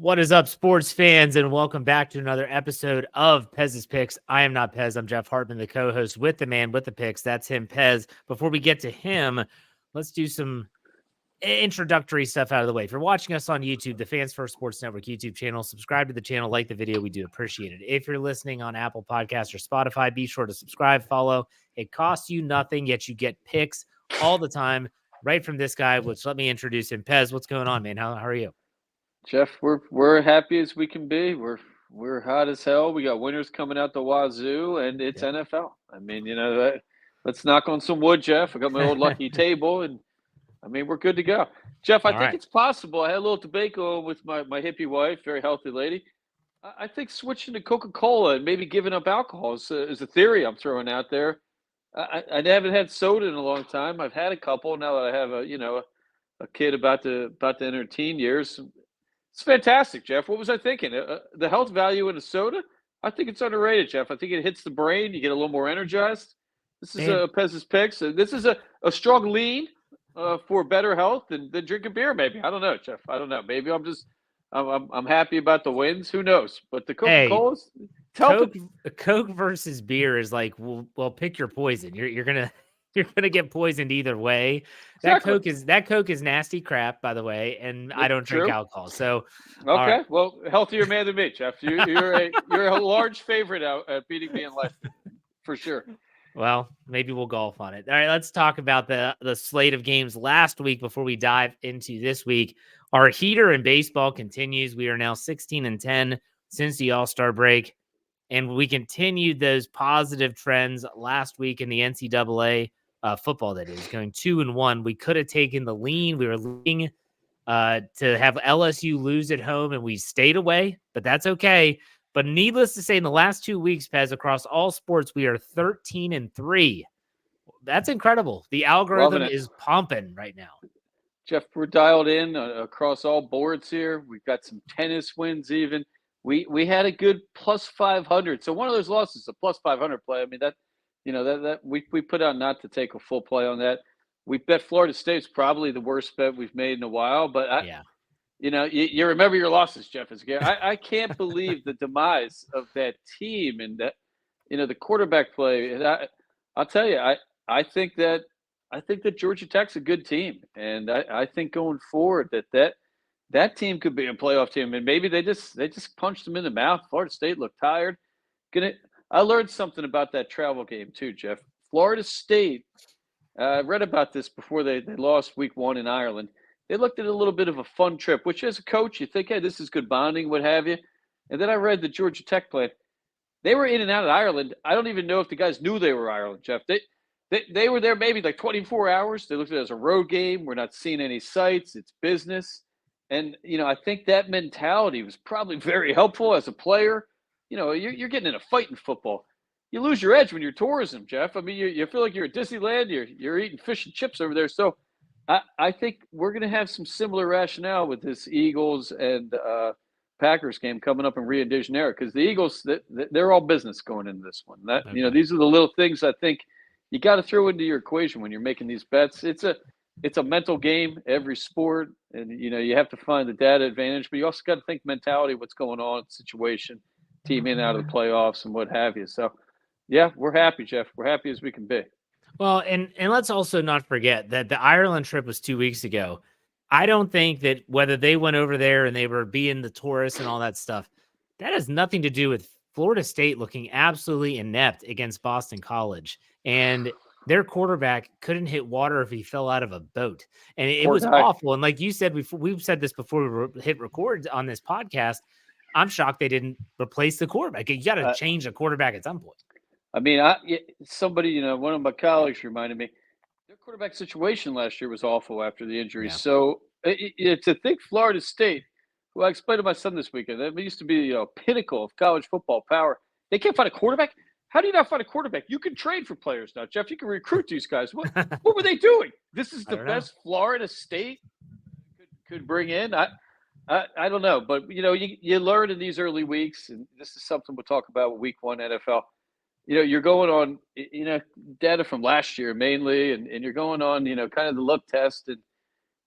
What is up, sports fans, and welcome back to another episode of Pez's Picks. I am not Pez. I'm Jeff Hartman, the co-host with the man with the picks. That's him, Pez. Before we get to him, let's do some introductory stuff out of the way. If you're watching us on YouTube, the Fans First Sports Network YouTube channel, subscribe to the channel, like the video. We do appreciate it. If you're listening on Apple Podcasts or Spotify, be sure to subscribe, follow. It costs you nothing, yet you get picks all the time right from this guy, which let me introduce him. Pez, what's going on, man? How are you? Jeff, we're happy as we can be. We're hot as hell. We got winners coming out the wazoo, and it's Yep. NFL. I mean, let's knock on some wood, Jeff. I got my old lucky table, and I mean, we're good to go. Jeff, I All think right. it's possible. I had a little debate going with my hippie wife, very healthy lady. I think switching to Coca-Cola and maybe giving up alcohol is a theory I'm throwing out there. I haven't had soda in a long time. I've had a couple now that I have a kid about to enter teen years. It's fantastic, Jeff. What was I thinking? The health value in a soda? I think it's underrated, Jeff. I think it hits the brain. You get a little more energized. This is Man, Pez's Picks. This is a strong lean for better health than drinking beer, maybe. I don't know, Jeff. I don't know. Maybe I'm happy about the wins. Who knows? But the hey, Coca-Cola's, it's helping. Coke versus beer is like, well, pick your poison. You're gonna you're gonna get poisoned either way. Exactly. That Coke is nasty crap, by the for and I Yep, don't drink true. alcohol. So, all Okay. right. Well, healthier man than me, Jeff. You're a large favorite out at beating me in life, for sure. Well, maybe we'll golf on it. All right, let's talk about the slate of games last week before we dive into this week. Our heater in baseball continues. We are now 16-10 since the All-Star break. And we continued those positive trends last week in the NCAA football, that is, going 2-1. We could have taken the lean. We were leading to have LSU lose at home, and we stayed away, but that's okay. But needless to say, in the last 2 weeks, Pez, across all sports, we are 13-3. That's incredible. The Loving algorithm it. is pumping right now. Jeff, we're dialed in across all boards here. We've got some tennis wins even. We had a good plus 500. So one of those losses, a plus 500 play. I mean that we put out not to take a full play on that. We bet Florida State's probably the worst bet we've made in a while. But Yeah. you remember your losses, Jeff. I can't believe the demise of that team and that the quarterback play. And I'll tell you, I think that Georgia Tech's a good team, and I think going forward that team could be a playoff team, and maybe they just punched them in the mouth. Florida State looked tired. I learned something about that travel game too, Jeff. Florida State. I read about this before they lost week one in Ireland. They looked at a little bit of a fun trip, which as a coach you think, hey, this is good bonding, what have you. And then I read the Georgia Tech play. They were in and out of Ireland. I don't even know if the guys knew they were Ireland, Jeff. They were there maybe like 24 hours. They looked at it as a road game. We're not seeing any sights. It's business. And, I think that mentality was probably very helpful as a player. You're getting in a fight in football. You lose your edge when you're tourism, Jeff. I mean, you feel like you're at Disneyland. You're eating fish and chips over there. So I think we're going to have some similar rationale with this Eagles and Packers game coming up in Rio de Janeiro, because the Eagles, they're all business going into this one. Okay. These are the little things I think you got to throw into your equation when you're making these bets. It's a mental game, every sport, and you have to find the data advantage, but you also got to think mentality, what's going on, situation, team in and out of the playoffs, and what have you. So, yeah, we're happy, Jeff. We're happy as we can be. Well, and let's also not forget that the Ireland trip was 2 weeks ago. I don't think that whether they went over there and they were being the tourists and all that stuff, that has nothing to do with Florida State looking absolutely inept against Boston College. And their quarterback couldn't hit water if he fell out of a boat. And it Poor was guy. awful. And like you said before, we've said this before we hit record on this podcast. I'm shocked they didn't replace the quarterback. You got to Uh, change the quarterback at some point. I mean, somebody, one of my colleagues reminded me, their quarterback situation last year was awful after the injury. Yeah. So to think Florida State, who I explained to my son this weekend, that used to be pinnacle of college football power, they can't find a quarterback. How do you not find a quarterback? You can trade for players now, Jeff. You can recruit these guys. What were they doing? This is I the don't know. best Florida State could bring in. I don't know, but you learn in these early weeks, and this is something we'll talk about with Week One NFL. You're going on, data from last year mainly, and you're going on, kind of the look test. And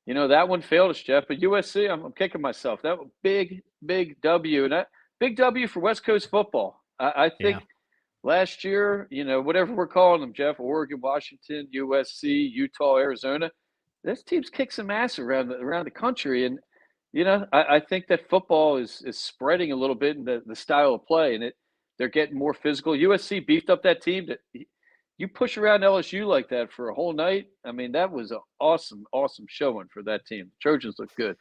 That one failed us, Jeff. But USC, I'm kicking myself. That was big W, and that big W for West Coast football. I Yeah. think last year, whatever we're calling them, Jeff, Oregon, Washington, USC, Utah, Arizona, those teams kick some ass around the country, and I think that football is spreading a little bit in the style of play, and they're getting more physical. USC beefed up that team. You push around LSU like that for a whole night. I mean, that was an awesome showing for that team. The Trojans look good.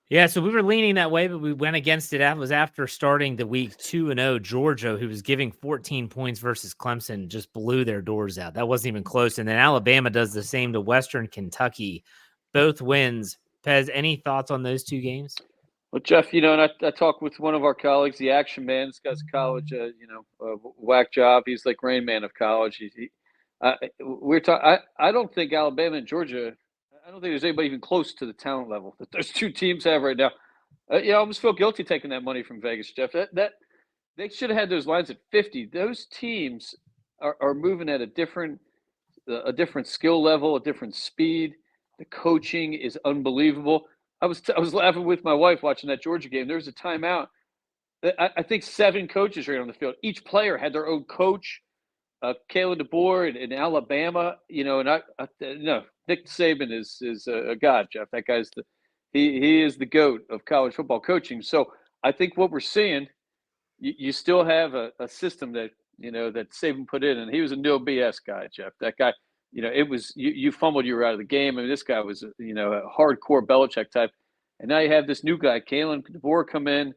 Yeah, so we were leaning that way, but we went against it. That was after starting the week 2-0. Georgia, who was giving 14 points versus Clemson, just blew their doors out. That wasn't even close. And then Alabama does the same to Western Kentucky. Both wins. Pez, any thoughts on those two games? Well, Jeff, and I talked with one of our colleagues, the Action Man. This guy's a college, whack job. He's like Rain Man of college. We're talking. I don't think Alabama and Georgia. I don't think there's anybody even close to the talent level that those two teams have right now. I almost feel guilty taking that money from Vegas, Jeff. That they should have had those lines at 50. Those teams are moving at a different skill level, a different speed. The coaching is unbelievable. I was laughing with my wife watching that Georgia game. There was a timeout. I think 7 coaches were on the field. Each player had their own coach. Kalen DeBoer in Alabama, and Nick Saban is a god, Jeff. That guy's he is the GOAT of college football coaching. So I think what we're seeing, you still have a system that that Saban put in, and he was a no BS guy, Jeff. That guy, it was you fumbled, you were out of the game. I mean, this guy was a hardcore Belichick type, and now you have this new guy, Kalen DeBoer, come in, a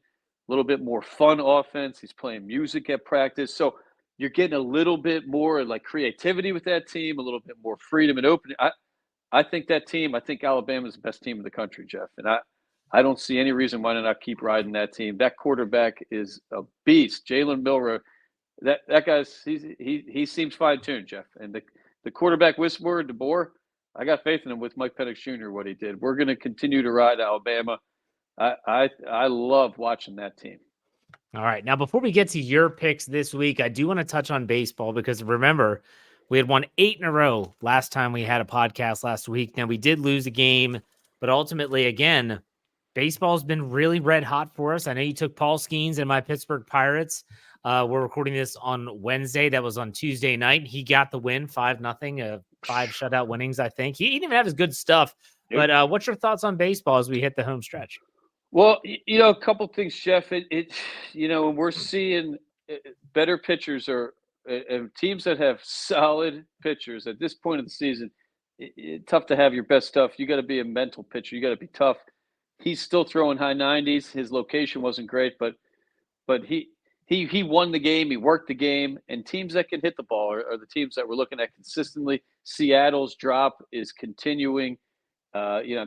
little bit more fun offense. He's playing music at practice, so you're getting a little bit more like creativity with that team, a little bit more freedom and opening. I think that team, I think Alabama's the best team in the country, Jeff. And I don't see any reason why not keep riding that team. That quarterback is a beast. Jalen Milroe, that guy's he seems fine-tuned, Jeff. And the quarterback whisperer, DeBoer, I got faith in him with Mike Penix Jr., what he did. We're going to continue to ride Alabama. I love watching that team. All right. Now, before we get to your picks this week, I do want to touch on baseball because remember, we had won 8 in a row last time we had a podcast last week. Now, we did lose a game, but ultimately, again, baseball's been really red hot for us. I know you took Paul Skeens and my Pittsburgh Pirates. We're recording this on Wednesday. That was on Tuesday night. He got the win, 5-0, 5 shutout winnings, I think. He didn't even have his good stuff. Yep. But what's your thoughts on baseball as we hit the home stretch? Well, a couple things, Jeff. When we're seeing better pitchers or teams that have solid pitchers at this point of the season, it's tough to have your best stuff. You got to be a mental pitcher. You got to be tough. He's still throwing high 90s. His location wasn't great, but he won the game. He worked the game, and teams that can hit the ball are the teams that we're looking at consistently. Seattle's drop is continuing.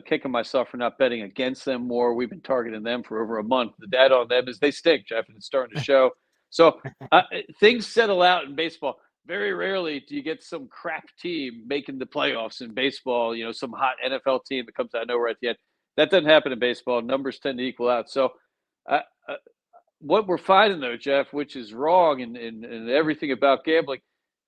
Kicking myself for not betting against them more. We've been targeting them for over a month. The data on them is they stink, Jeff, and it's starting to show. So things settle out in baseball. Very rarely do you get some crap team making the playoffs in baseball, some hot NFL team that comes out of nowhere at the end. That doesn't happen in baseball. Numbers tend to equal out. So what we're finding, though, Jeff, which is wrong and everything about gambling,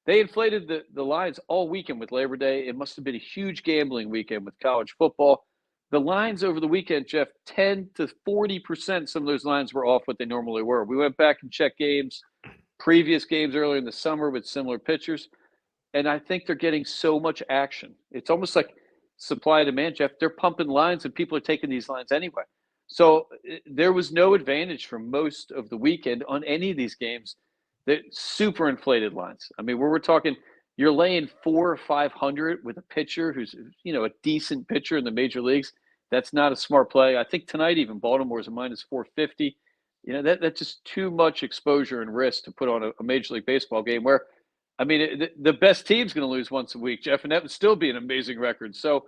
they inflated the lines all weekend with Labor Day. It must have been a huge gambling weekend with college football. The lines over the weekend, Jeff, 10 to 40%, some of those lines were off what they normally were. We went back and checked previous games earlier in the summer with similar pitchers, and I think they're getting so much action. It's almost like supply and demand, Jeff. They're pumping lines, and people are taking these lines anyway. So there was no advantage for most of the weekend on any of these games. The super inflated lines. I mean, we're talking, you're laying 400 or 500 with a pitcher who's, a decent pitcher in the major leagues. That's not a smart play. I think tonight even Baltimore's a minus 450. That's just too much exposure and risk to put on a Major League Baseball game where, I mean, the best team's going to lose once a week, Jeff, and that would still be an amazing record. So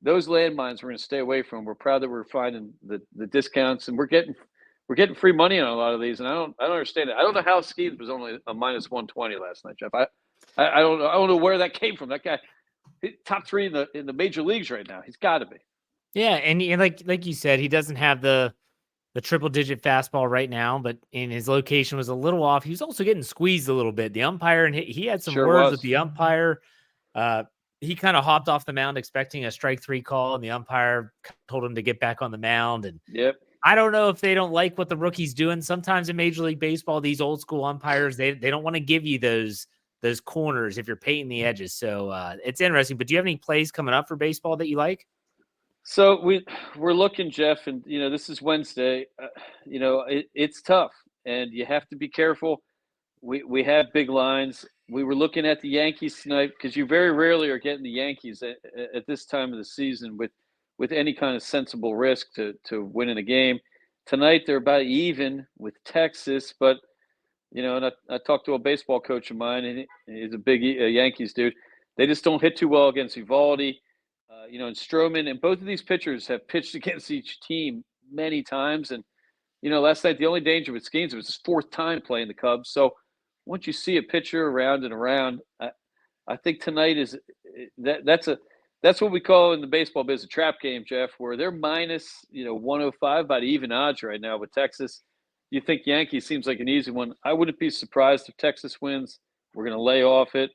those landmines we're going to stay away from. We're proud that we're finding the discounts, and we're getting free money on a lot of these, and I don't understand it. I don't know how Skeens was only a minus 120 last night, Jeff. I don't know where that came from. That guy, top 3 in the major leagues right now. He's got to be. Yeah, and like you said, he doesn't have the triple digit fastball right now, but in his location was a little off. He was also getting squeezed a little bit. The umpire, and he had some words with the umpire. he kind of hopped off the mound expecting a strike 3 call, and the umpire told him to get back on the mound. And Yep. I don't know if they don't like what the rookie's doing. Sometimes in Major League Baseball, these old school umpires, they don't want to give you those corners if you're painting the edges. So it's interesting. But do you have any plays coming up for baseball that you like? So we're looking, Jeff, and this is Wednesday. It's tough, and you have to be careful. We have big lines. We were looking at the Yankees tonight because you very rarely are getting the Yankees at this time of the season with any kind of sensible risk to winning a game. Tonight they're about even with Texas, but and I talked to a baseball coach of mine, and he's a big Yankees dude. They just don't hit too well against Eovaldi, and Stroman, and both of these pitchers have pitched against each team many times. And last night the only danger with Skeens was his fourth time playing the Cubs. So once you see a pitcher around and around, I think tonight is that's what we call in the baseball business a trap game, Jeff, where they're minus 105 by the even odds right now with Texas. You think Yankees seems like an easy one. I wouldn't be surprised if Texas wins. We're going to lay off it.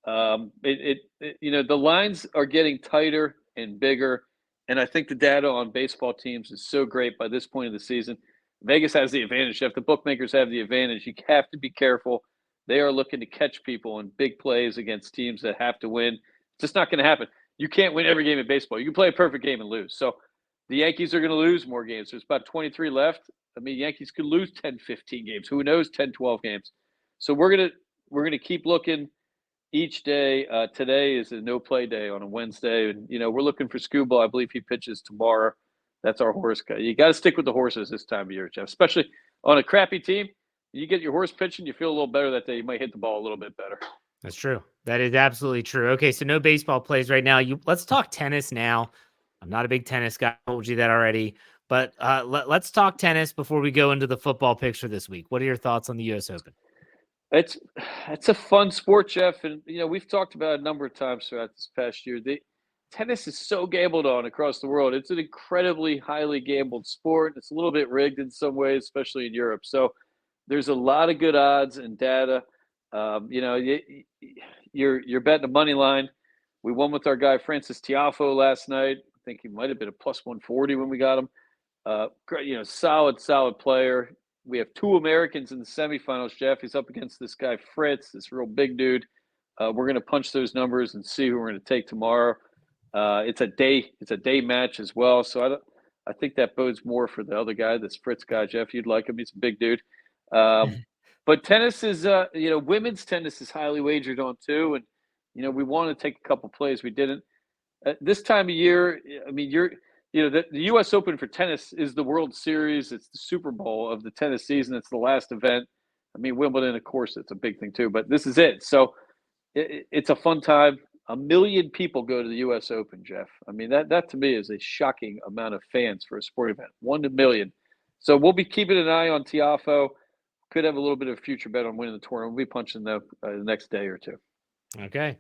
The lines are getting tighter and bigger, and I think the data on baseball teams is so great by this point of the season. Vegas has the advantage. If the bookmakers have the advantage, you have to be careful. They are looking to catch people in big plays against teams that have to win. It's just not going to happen. You can't win every game in baseball. You can play a perfect game and lose. So the Yankees are going to lose more games. There's about 23 left. I mean, Yankees could lose 10, 15 games. Who knows, 10, 12 games. So we're going to keep looking each day. Today is a no-play day on a Wednesday. And, we're looking for Scuball. I believe he pitches tomorrow. That's our horse guy. You got to stick with the horses this time of year, Jeff, especially on a crappy team. You get your horse pitching, you feel a little better that day. You might hit the ball a little bit better. That's true. That is absolutely true. Okay, so no baseball plays right now. Let's talk tennis now. I'm not a big tennis guy. I told you that already. But let's talk tennis before we go into the football picture this week. What are your thoughts on the U.S. Open? It's a fun sport, Jeff, and we've talked about it a number of times throughout this past year. Tennis is so gambled on across the world. It's an incredibly highly gambled sport. It's a little bit rigged in some ways, especially in Europe. So there's a lot of good odds and data. You're betting a money line. We won with our guy Francis Tiafoe last night. I think he might have been a plus 140 when we got him. Great, solid player. We have two Americans in the semifinals. Jeff, he's up against this guy Fritz, this real big dude. We're going to punch those numbers and see who we're going to take tomorrow. It's a day match as well. So I think that bodes more for the other guy, this Fritz guy, Jeff. You'd like him. He's a big dude. But tennis is, women's tennis is highly wagered on too. And, we want to take a couple plays. We didn't. This time of year, I mean, the U.S. Open for tennis is the World Series. It's the Super Bowl of the tennis season. It's the last event. I mean, Wimbledon, of course, it's a big thing too. But this is it. So it's a fun time. 1 million people go to the U.S. Open, Jeff. I mean, that to me is a shocking amount of fans for a sport event. 1 million. So we'll be keeping an eye on Tiafoe. Could have a little bit of a future bet on winning the tournament. We'll be punching the next day or two. Okay.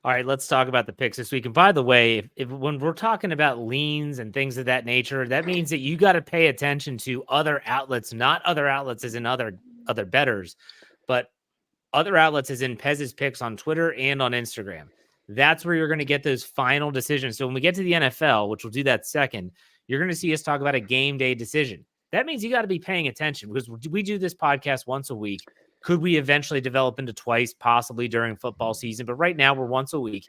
All right, let's talk about the picks this week. And by the way, if when we're talking about leans and things of that nature, that means that you got to pay attention to other outlets, not other outlets as in other bettors, but other outlets as in Pez's picks on Twitter and on Instagram. That's where you're going to get those final decisions. So when we get to the NFL, which we'll do that second, you're going to see us talk about a game day decision. That means you got to be paying attention because we do this podcast once a week. Could we eventually develop into twice, possibly during football season? But right now we're once a week.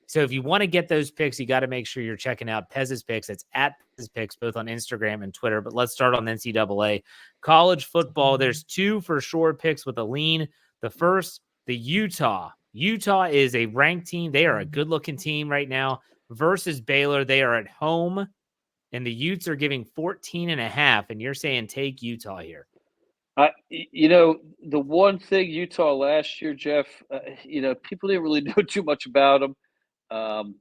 So if you want to get those picks, you got to make sure you're checking out Pez's picks. It's at Pez's picks, both on Instagram and Twitter. But let's start on NCAA. College football, there's two for sure picks with a lean. The first, the Utah. Utah is a ranked team. They are a good-looking team right now versus Baylor. They are at home, and the Utes are giving 14.5, and you're saying take Utah here. The one thing Utah last year, Jeff, people didn't really know too much about them.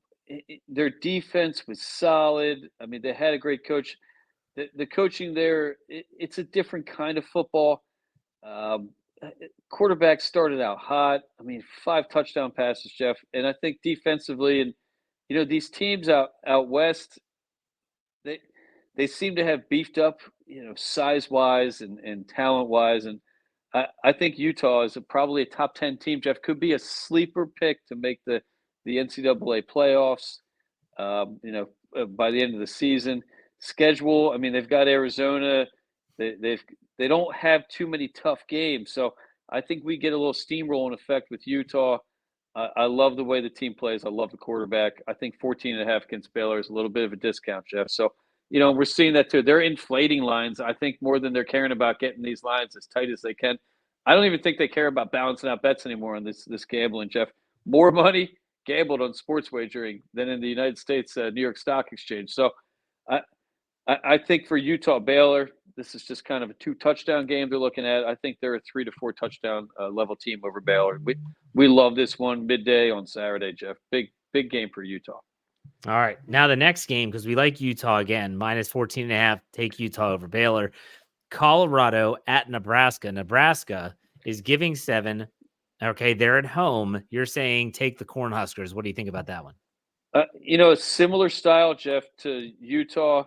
Their defense was solid. I mean, they had a great coach. The coaching there, it's a different kind of football. Quarterback started out hot. I mean, 5 touchdown passes, Jeff. And I think defensively, and these teams out west, they seem to have beefed up, size-wise and talent-wise. And I think Utah is probably a top 10 team, Jeff. Could be a sleeper pick to make the the NCAA playoffs. By the end of the season. Schedule, I mean, they've got Arizona. They don't have too many tough games, so I think we get a little steamrolling effect with Utah. I love the way the team plays. I love the quarterback. I think 14.5 against Baylor is a little bit of a discount, Jeff. So, we're seeing that too. They're inflating lines, I think, more than they're caring about getting these lines as tight as they can. I don't even think they care about balancing out bets anymore on this gambling, Jeff. More money gambled on sports wagering than in the United States New York Stock Exchange. So I think for Utah Baylor, this is just kind of a 2-touchdown game they're looking at. I think they're a 3 to 4 touchdown level team over Baylor. We love this one midday on Saturday, Jeff. Big game for Utah. All right. Now the next game, because we like Utah again, minus 14.5, take Utah over Baylor. Colorado at Nebraska. Nebraska is giving 7. Okay, they're at home. You're saying take the Cornhuskers. What do you think about that one? A similar style, Jeff, to Utah.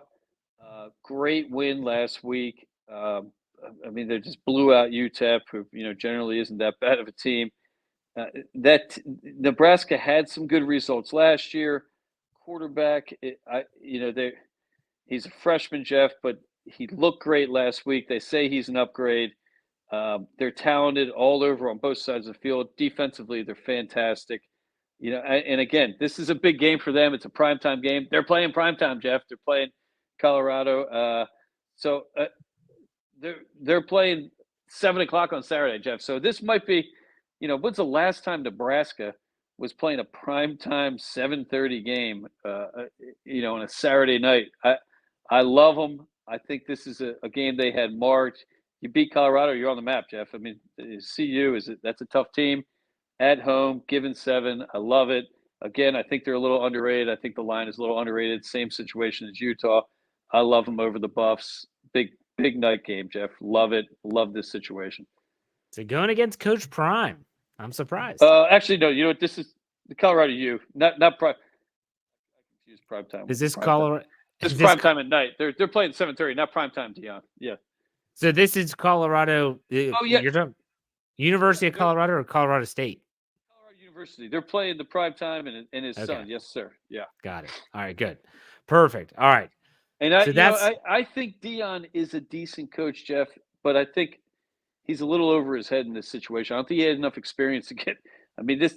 Great win last week. They just blew out UTEP, who generally isn't that bad of a team. That Nebraska had some good results last year. Quarterback, he's a freshman, Jeff, but he looked great last week. They say he's an upgrade. They're talented all over on both sides of the field. Defensively, they're fantastic. And again, this is a big game for them. It's a primetime game. They're playing primetime, Jeff. They're playing Colorado. They're playing 7:00 on Saturday, Jeff. So this might be, when's the last time Nebraska was playing a primetime 7:30 game, on a Saturday night? I love them. I think this is a game they had marked. You beat Colorado, you're on the map, Jeff. I mean, CU that's a tough team at home, given 7. I love it. Again, I think they're a little underrated. I think the line is a little underrated. Same situation as Utah. I love them over the Buffs. Big night game, Jeff. Love it. Love this situation. So going against Coach Prime. I'm surprised. Actually, no. You know what? This is the Colorado U, not Prime. I confuse prime time. Is this Colorado? This is prime time at night. They're playing 7:30, not prime time, Dion. Yeah. So this is Colorado. Oh yeah. You're talking University of Colorado or Colorado State? Colorado University. They're playing the prime time and his son. Yes, sir. Yeah. Got it. All right. Good. Perfect. All right. And I think Dion is a decent coach, Jeff, but I think he's a little over his head in this situation. I don't think he had enough experience to get. I mean,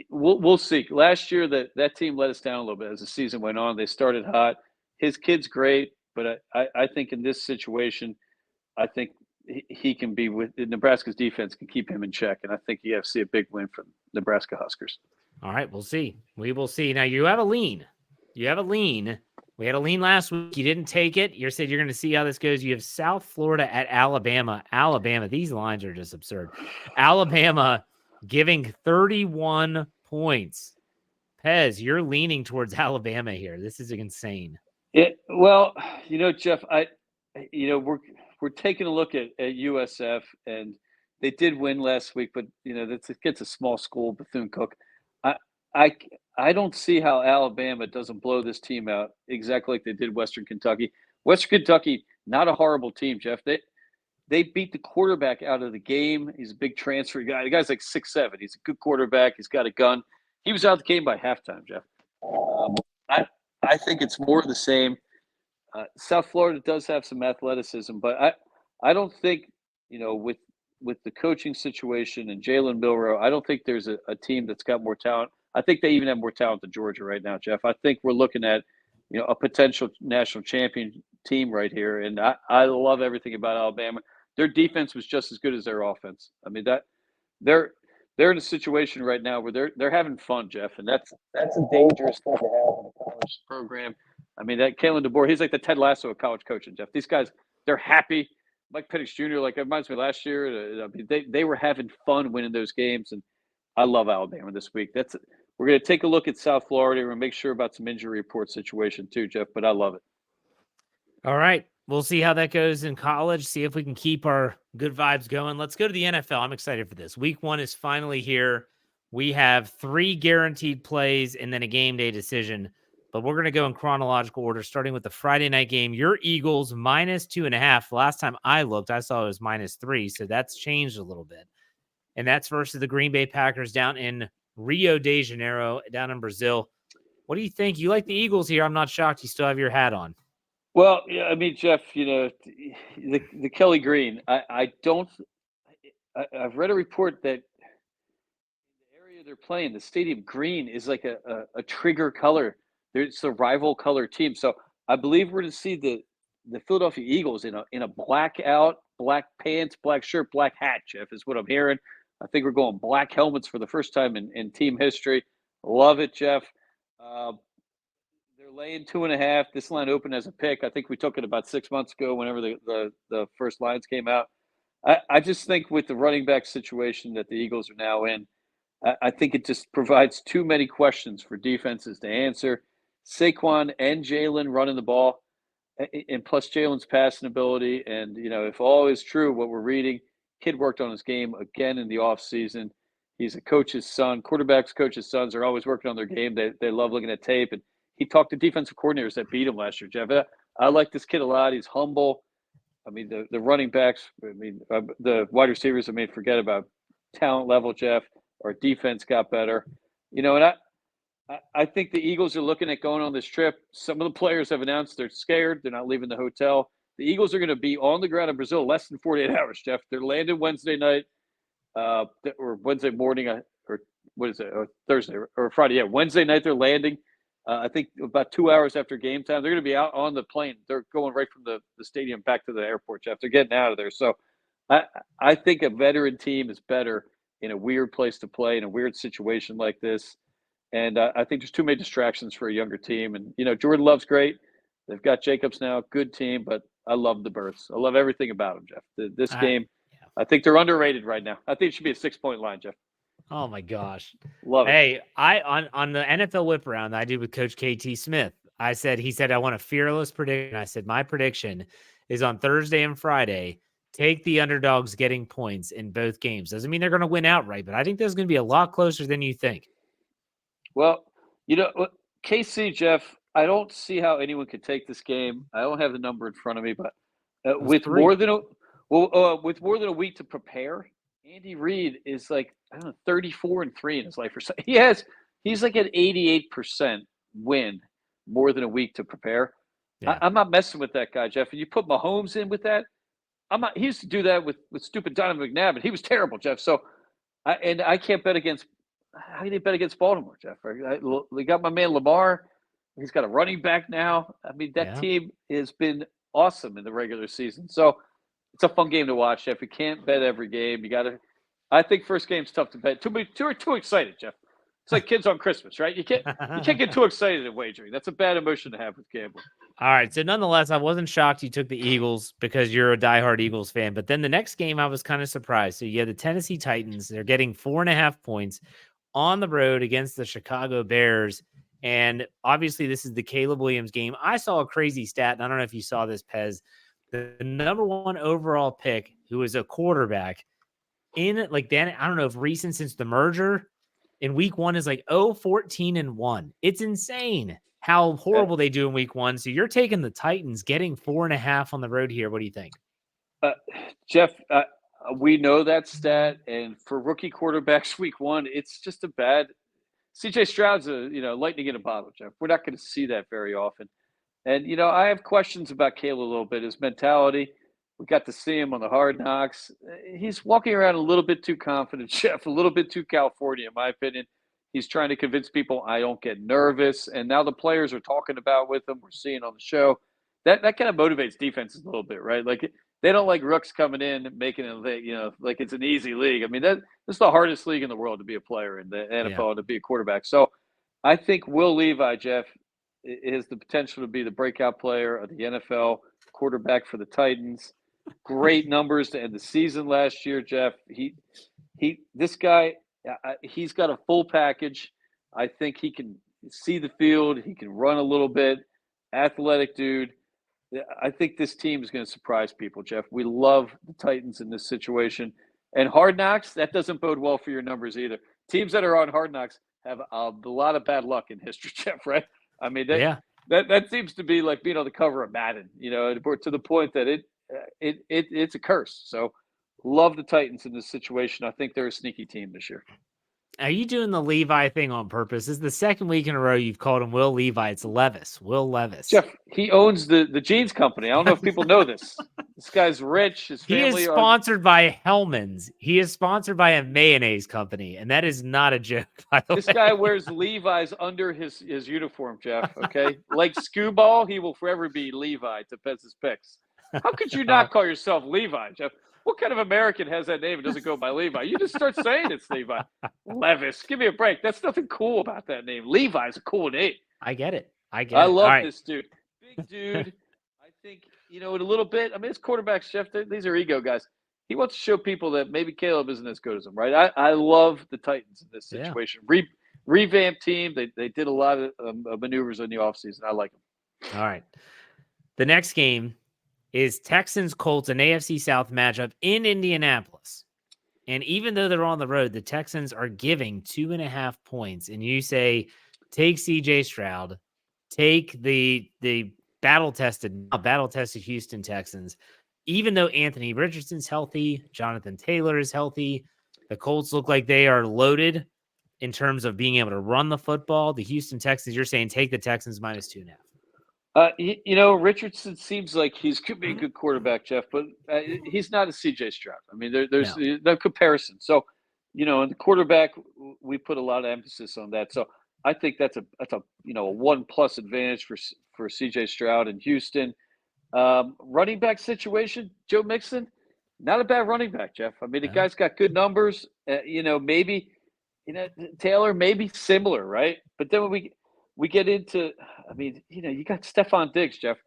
we'll see. Last year, that team let us down a little bit as the season went on. They started hot. His kid's great, but I think in this situation, I think he can be with Nebraska's defense can keep him in check, and I think you have to see a big win from Nebraska Huskers. All right, we'll see. We will see. Now you have a lean. We had a lean last week. You didn't take it. You said you're going to see how this goes. You have South Florida at Alabama. Alabama, these lines are just absurd. Alabama giving 31 points. Pez, you're leaning towards Alabama here. This is insane. Well, Jeff, we're taking a look at USF, and they did win last week, but it gets a small school, Bethune-Cookman. I don't see how Alabama doesn't blow this team out exactly like they did Western Kentucky. Western Kentucky, not a horrible team, Jeff. They beat the quarterback out of the game. He's a big transfer guy. The guy's like 6'7". He's a good quarterback. He's got a gun. He was out of the game by halftime, Jeff. I think it's more of the same. South Florida does have some athleticism, but I don't think, with the coaching situation and Jalen Milroe, I don't think there's a team that's got more talent. I think they even have more talent than Georgia right now, Jeff. I think we're looking at, a potential national champion team right here, and I love everything about Alabama. Their defense was just as good as their offense. I mean, that they're in a situation right now where they're having fun, Jeff, and that's a dangerous thing to have in a college program. I mean, that Kalen DeBoer, he's like the Ted Lasso of college coaching, Jeff. These guys, they're happy. Mike Penix Jr., it reminds me of last year. I mean, they were having fun winning those games, and I love Alabama this week. We're going to take a look at South Florida. We're going to make sure about some injury report situation too, Jeff, but I love it. All right. We'll see how that goes in college, see if we can keep our good vibes going. Let's go to the NFL. I'm excited for this. Week 1 is finally here. We have 3 guaranteed plays and then a game day decision, but we're going to go in chronological order, starting with the Friday night game. Your Eagles -2.5. Last time I looked, I saw it was -3, so that's changed a little bit. And that's versus the Green Bay Packers down in Rio de Janeiro down in Brazil. What do you think? You like the Eagles here? I'm not shocked you still have your hat on. Well, yeah, I mean, Jeff, the Kelly Green. I don't. I've read a report that the area they're playing, the stadium green, is like a trigger color. It's a rival color team. So I believe we're going to see the Philadelphia Eagles in a blackout, black pants, black shirt, black hat. Jeff is what I'm hearing. I think we're going black helmets for the first time in team history. Love it, Jeff. Uh, they're laying 2.5. This line opened as a pick. I think we took it about 6 months ago. Whenever the first lines came out. I just think with the running back situation that the Eagles are now in, I think it just provides too many questions for defenses to answer. Saquon and Jalen running the ball, and plus Jalen's passing ability. And, if all is true, what we're reading, kid worked on his game again in the offseason. He's a coach's son. Quarterbacks, coaches' sons are always working on their game. They love looking at tape. And he talked to defensive coordinators that beat him last year, Jeff. I like this kid a lot. He's humble. I mean, the running backs, the wide receivers, forget about talent level, Jeff. Our defense got better. And I think the Eagles are looking at going on this trip. Some of the players have announced they're scared. They're not leaving the hotel. The Eagles are going to be on the ground in Brazil less than 48 hours, Jeff. They're landing Wednesday night or Wednesday morning, or what is it, or Thursday or Friday. Yeah, Wednesday night they're landing. I think about 2 hours after game time. They're going to be out on the plane. They're going right from the stadium back to the airport, Jeff. They're getting out of there. So I think a veteran team is better in a weird place to play, in a weird situation like this. And I think there's too many distractions for a younger team. And, Jordan Love's great. They've got Jacobs now, good team, but I love the Birds. I love everything about them, Jeff. This game, Yeah. I think they're underrated right now. I think it should be a 6-point line, Jeff. Oh my gosh. Love it. Hey, I on the NFL whip around that I did with Coach KT Smith. He said I want a fearless prediction. I said my prediction is on Thursday and Friday. Take the underdogs getting points in both games. Doesn't mean they're going to win outright, but I think this is going to be a lot closer than you think. Well, KC, Jeff, I don't see how anyone could take this game. I don't have the number in front of me, but with more than a week to prepare, Andy Reid is like, I don't know, 34-3 in his life or so. He's like an 88% win more than a week to prepare. Yeah. I'm not messing with that guy, Jeff. And you put Mahomes in with that. He used to do that with stupid Donovan McNabb, and he was terrible, Jeff. So, I can't bet against. How can you bet against Baltimore, Jeff? We got my man Lamar. He's got a running back now. I mean, that team has been awesome in the regular season. So it's a fun game to watch, Jeff. You can't bet every game. You got to. I think first game's tough to bet. Too excited, Jeff. It's like kids on Christmas, right? You can't get too excited at wagering. That's a bad emotion to have with gambling. All right. So nonetheless, I wasn't shocked you took the Eagles because you're a diehard Eagles fan. But then the next game, I was kind of surprised. So you had the Tennessee Titans. They're getting 4.5 points on the road against the Chicago Bears. And obviously, this is the Caleb Williams game. I saw a crazy stat, and I don't know if you saw this, Pez. The number one overall pick, who is a quarterback in like then, I don't know if recent since the merger in week one is like 14-1. It's insane how horrible they do in week one. So you're taking the Titans getting 4.5 on the road here. What do you think? Jeff, we know that stat, and for rookie quarterbacks week one, it's just a bad. CJ Stroud's lightning in a bottle, Jeff. We're not going to see that very often. And, I have questions about Caleb a little bit, his mentality. We got to see him on the Hard Knocks. He's walking around a little bit too confident, Jeff, a little bit too California, in my opinion. He's trying to convince people I don't get nervous. And now the players are talking about with him. We're seeing on the show. That kind of motivates defenses a little bit, right? Like, they don't like rooks coming in making it, like it's an easy league. I mean, that's the hardest league in the world to be a player in the NFL and to be a quarterback. So I think Will Levi, Jeff, has the potential to be the breakout player of the NFL, quarterback for the Titans. Great numbers to end the season last year, Jeff. This guy, he's got a full package. I think he can see the field. He can run a little bit. Athletic dude. I think this team is going to surprise people, Jeff. We love the Titans in this situation. And Hard Knocks, that doesn't bode well for your numbers either. Teams that are on Hard Knocks have a lot of bad luck in history, Jeff, right? I mean, that seems to be like being on the cover of Madden, to the point that it's a curse. So love the Titans in this situation. I think they're a sneaky team this year. Are you doing the Levi thing on purpose? This is the second week in a row you've called him Will Levi. It's Levis. Will Levis. Jeff, he owns the jeans company. I don't know if people know this. This guy's rich. His family He is sponsored by Hellman's. He is sponsored by a mayonnaise company, and that is not a joke, by the way. This guy wears Levi's under his uniform, Jeff, okay? Like Scooball, he will forever be Levi to Pez's picks. How could you not call yourself Levi, Jeff? What kind of American has that name and doesn't go by Levi? You just start saying it's Levi. Levis, give me a break. That's nothing cool about that name. Levi's a cool name. I get it. I love this dude. Big dude. I think, in a little bit, I mean, it's quarterbacks, Jeff. These are ego guys. He wants to show people that maybe Caleb isn't as good as him, right? I love the Titans in this situation. Yeah. Revamped team. They did a lot of maneuvers in the offseason. I like them. All right. The next game is Texans-Colts, an AFC South matchup in Indianapolis. And even though they're on the road, the Texans are giving 2.5 points. And you say, take C.J. Stroud, take the battle-tested Houston Texans. Even though Anthony Richardson's healthy, Jonathan Taylor is healthy, the Colts look like they are loaded in terms of being able to run the football. The Houston Texans, you're saying take the Texans minus 2.5. Richardson seems like he's could be a good quarterback, Jeff, but he's not a C.J. Stroud. I mean, there's no comparison. So, in the quarterback, we put a lot of emphasis on that. So I think that's a 1+ advantage for C.J. Stroud in Houston. Running back situation, Joe Mixon, not a bad running back, Jeff. I mean, the guy's got good numbers. Maybe Taylor, maybe similar, right? But then when we get into, I mean, you got Stephon Diggs, Jeff.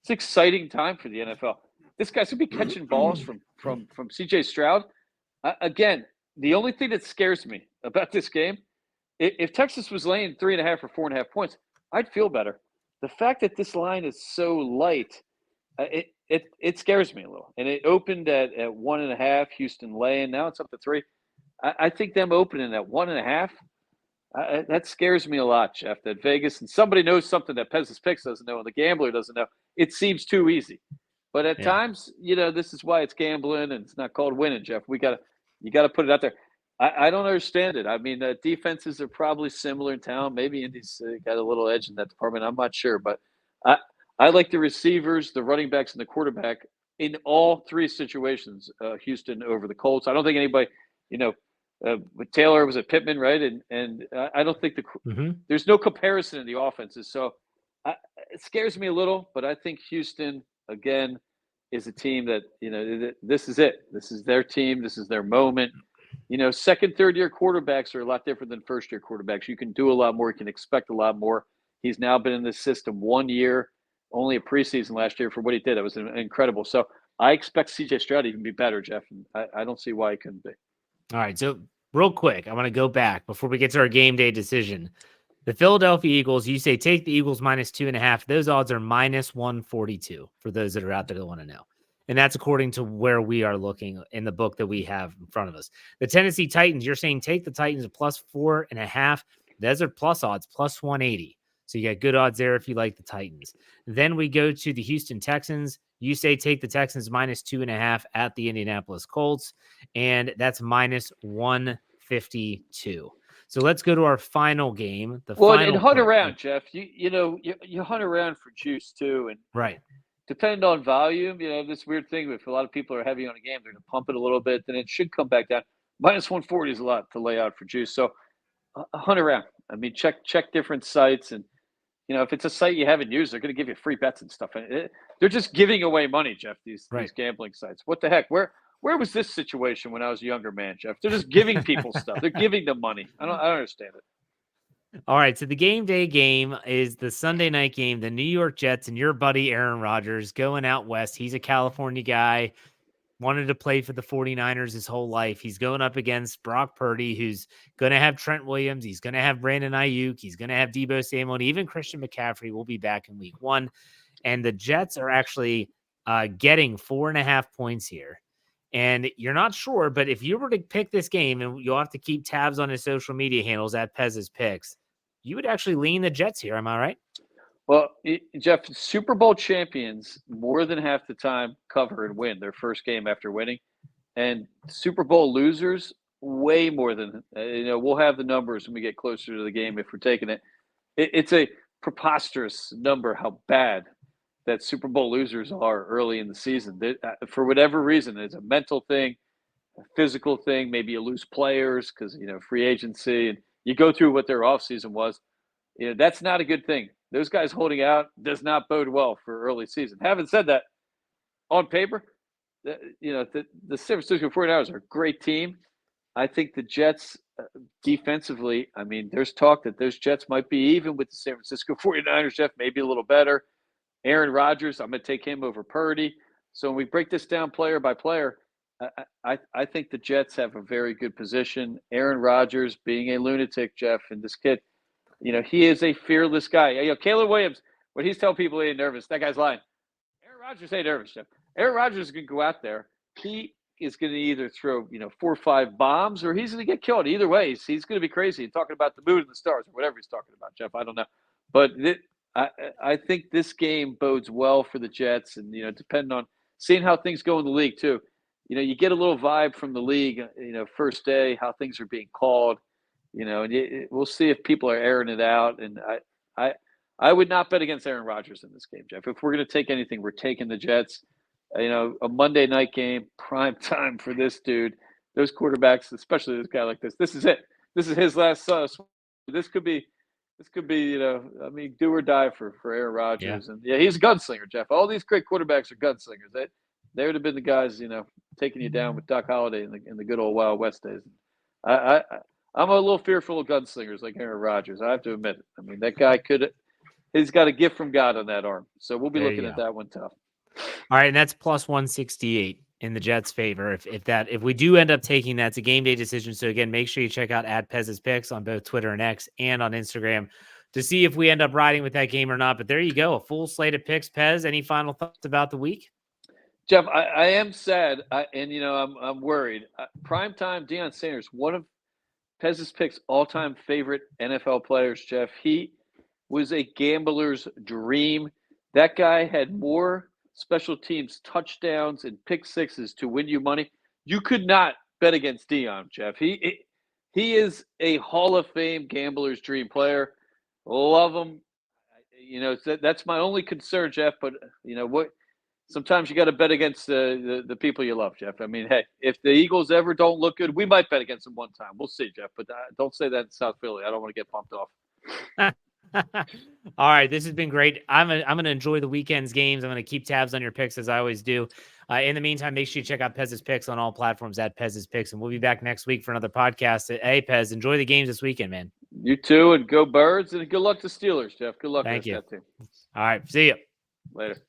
It's an exciting time for the NFL. This guy's gonna be catching balls from C.J. Stroud. Again, the only thing that scares me about this game, if Texas was laying 3.5 or 4.5 points, I'd feel better. The fact that this line is so light, it scares me a little. And it opened at 1.5, Houston laying. Now it's up to 3. I think them opening at 1.5. That scares me a lot, Jeff, that Vegas and somebody knows something that Pez's Picks doesn't know and the gambler doesn't know. It seems too easy. But at times, this is why it's gambling and it's not called winning, Jeff. You got to put it out there. I don't understand it. I mean, the defenses are probably similar in town. Maybe Indy's got a little edge in that department. I'm not sure. But I like the receivers, the running backs, and the quarterback in all 3 situations, Houston over the Colts. I don't think anybody, with Taylor was a Pittman, right? And I don't think there's no comparison in the offenses. So it scares me a little, but I think Houston, again, is a team that, this is it. This is their team. This is their moment. Second, third-year quarterbacks are a lot different than first-year quarterbacks. You can do a lot more. You can expect a lot more. He's now been in this system 1 year, only a preseason last year for what he did. That was incredible. So I expect C.J. Stroud to even be better, Jeff. And I don't see why he couldn't be. All right, so real quick, I want to go back before we get to our game day decision. The Philadelphia Eagles, you say take the Eagles minus 2.5. Those odds are minus 142 for those that are out there that want to know. And that's according to where we are looking in the book that we have in front of us. The Tennessee Titans, you're saying take the Titans at plus 4.5. Those are plus odds, plus 180. So you got good odds there if you like the Titans. Then we go to the Houston Texans. You say take the Texans minus 2.5 at the Indianapolis Colts, and that's minus 152. So let's go to our final game. And hunt around, Jeff. You hunt around for juice too, and right. Depending on volume, this weird thing. If a lot of people are heavy on a game, they're going to pump it a little bit. Then it should come back down. Minus 140 is a lot to lay out for juice. So hunt around. I mean, check different sites, and if it's a site you haven't used, they're going to give you free bets and stuff. They're just giving away money, Jeff. These gambling sites. What the heck? Where was this situation when I was a younger man, Jeff? They're just giving people stuff. They're giving them money. I don't understand it. All right, so the game day game is the Sunday night game, the New York Jets and your buddy Aaron Rodgers going out west. He's a California guy, wanted to play for the 49ers his whole life. He's going up against Brock Purdy, who's going to have Trent Williams. He's going to have Brandon Ayuk. He's going to have Deebo Samuel. And even Christian McCaffrey will be back in week 1. And the Jets are actually getting 4.5 points here. And you're not sure, but if you were to pick this game, and you'll have to keep tabs on his social media handles at Pez's Picks, you would actually lean the Jets here. Am I right? Well, Jeff, Super Bowl champions more than half the time cover and win their first game after winning. And Super Bowl losers way more than we'll have the numbers when we get closer to the game if we're taking it. It's a preposterous number how bad that Super Bowl losers are early in the season. For whatever reason, it's a mental thing, a physical thing. Maybe you lose players because free agency, and you go through what their offseason was. That's not a good thing. Those guys holding out does not bode well for early season. Having said that, on paper, the San Francisco 49ers are a great team. I think the Jets defensively, I mean, there's talk that those Jets might be even with the San Francisco 49ers, Jeff, maybe a little better. Aaron Rodgers, I'm going to take him over Purdy. So when we break this down player by player, I think the Jets have a very good position. Aaron Rodgers being a lunatic, Jeff, and this kid, he is a fearless guy. Caleb Williams, when he's telling people he ain't nervous, that guy's lying. Aaron Rodgers ain't nervous, Jeff. Aaron Rodgers is going to go out there. He is going to either throw, 4 or 5 bombs, or he's going to get killed. Either way, he's going to be crazy. Talking about the moon and the stars, or whatever he's talking about, Jeff. I don't know. But I think this game bodes well for the Jets, and depending on seeing how things go in the league too. You get a little vibe from the league. First day, how things are being called. And we'll see if people are airing it out. And I would not bet against Aaron Rodgers in this game, Jeff. If we're going to take anything, we're taking the Jets. A Monday night game, prime time for this dude. Those quarterbacks, especially this guy like this. This is it. This is his last. This could be. Do or die for Aaron Rodgers. Yeah. And he's a gunslinger, Jeff. All these great quarterbacks are gunslingers. They would have been the guys, taking you down with Doc Holliday in the good old Wild West days. I'm a little fearful of gunslingers like Aaron Rodgers. I have to admit it. I mean, that guy he's got a gift from God on that arm. So we'll be looking at that one tough. All right, and that's plus 168 in the Jets' favor. If we do end up taking that, it's a game day decision. So again, make sure you check out @Pez's Picks on both Twitter and X and on Instagram to see if we end up riding with that game or not. But there you go, a full slate of picks. Pez, any final thoughts about the week? Jeff, I am sad, I'm worried. Primetime Deion Sanders, one of Pez's Picks' all-time favorite NFL players, Jeff. He was a gambler's dream. That guy had more special teams touchdowns and pick sixes to win you money. You could not bet against Deion, Jeff. He is a Hall of Fame gambler's dream player. Love him. That's my only concern, Jeff. But what? Sometimes you got to bet against the people you love, Jeff. I mean, hey, if the Eagles ever don't look good, we might bet against them one time. We'll see, Jeff. But don't say that in South Philly. I don't want to get pumped off. All right, this has been great. I'm going to enjoy the weekend's games. I'm going to keep tabs on your picks as I always do. In the meantime, make sure you check out Pez's Picks on all platforms @Pez's Picks, and we'll be back next week for another podcast. Hey, Pez, enjoy the games this weekend, man. You too, and go Birds, and good luck to Steelers, Jeff. Good luck. Thank you. That team. All right, see you Later.